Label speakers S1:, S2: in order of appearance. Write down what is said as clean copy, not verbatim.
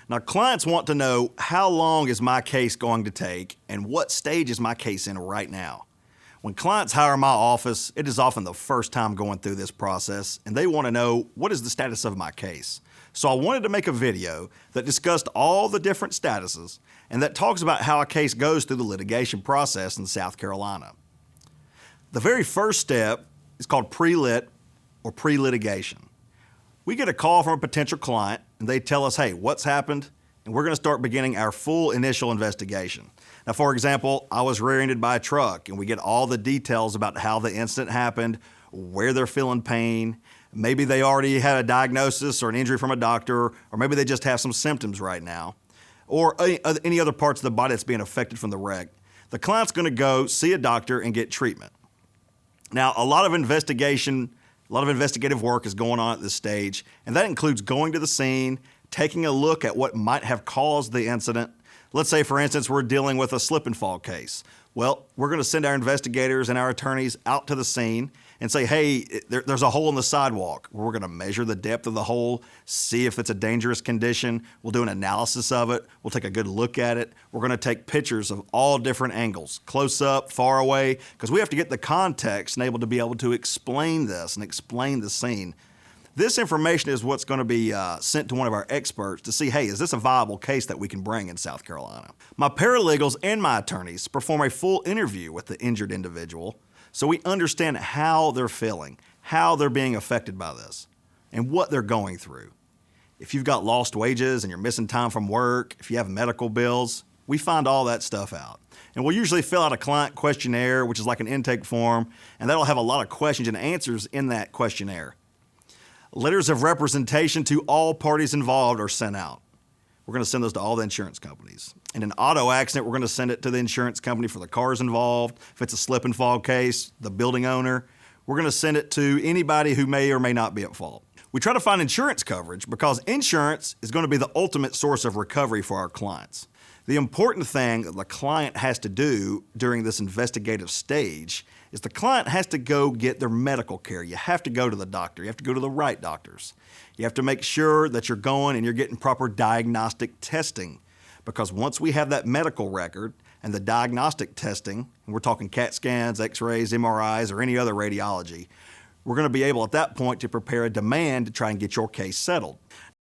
S1: Now, clients want to know how long is my case going to take and what stage is my case in right now. When clients hire my office, it is often the first time going through this process, and they want to know what is the status of my case. So I wanted to make a video that discussed all the different statuses and that talks about how a case goes through the litigation process in South Carolina. The very first step is called pre-lit or pre-litigation. We get a call from a potential client and they tell us, hey, what's happened? And we're gonna start beginning our full initial investigation. Now, for example, I was rear-ended by a truck and we get all the details about how the incident happened, where they're feeling pain. Maybe they already had a diagnosis or an injury from a doctor, or maybe they just have some symptoms right now, or any other parts of the body that's being affected from the wreck. The client's gonna go see a doctor and get treatment. Now, a lot of investigative work is going on at this stage, and that includes going to the scene, taking a look at what might have caused the incident. Let's say, for instance, we're dealing with a slip and fall case. Well, we're going to send our investigators and our attorneys out to the scene and say, hey, there's a hole in the sidewalk. We're going to measure the depth of the hole, see if it's a dangerous condition. We'll do an analysis of it. We'll take a good look at it. We're going to take pictures of all different angles, close up, far away, because we have to get the context and able to explain this and explain the scene. This information is what's going to be sent to one of our experts to see, hey, is this a viable case that we can bring in South Carolina? My paralegals and my attorneys perform a full interview with the injured individual so we understand how they're feeling, how they're being affected by this, and what they're going through. If you've got lost wages and you're missing time from work, if you have medical bills, we find all that stuff out. And we'll usually fill out a client questionnaire, which is like an intake form, and that'll have a lot of questions and answers in that questionnaire. Letters of representation to all parties involved are sent out. We're going to send those to all the insurance companies. In an auto accident, we're going to send it to the insurance company for the cars involved. If it's a slip and fall case, the building owner. We're going to send it to anybody who may or may not be at fault. We try to find insurance coverage because insurance is going to be the ultimate source of recovery for our clients. The important thing that the client has to do during this investigative stage is the client has to go get their medical care. You have to go to the doctor. You have to go to the right doctors. You have to make sure that you're going and you're getting proper diagnostic testing, because once we have that medical record and the diagnostic testing, and we're talking CAT scans, x-rays, MRIs, or any other radiology, we're going to be able at that point to prepare a demand to try and get your case settled.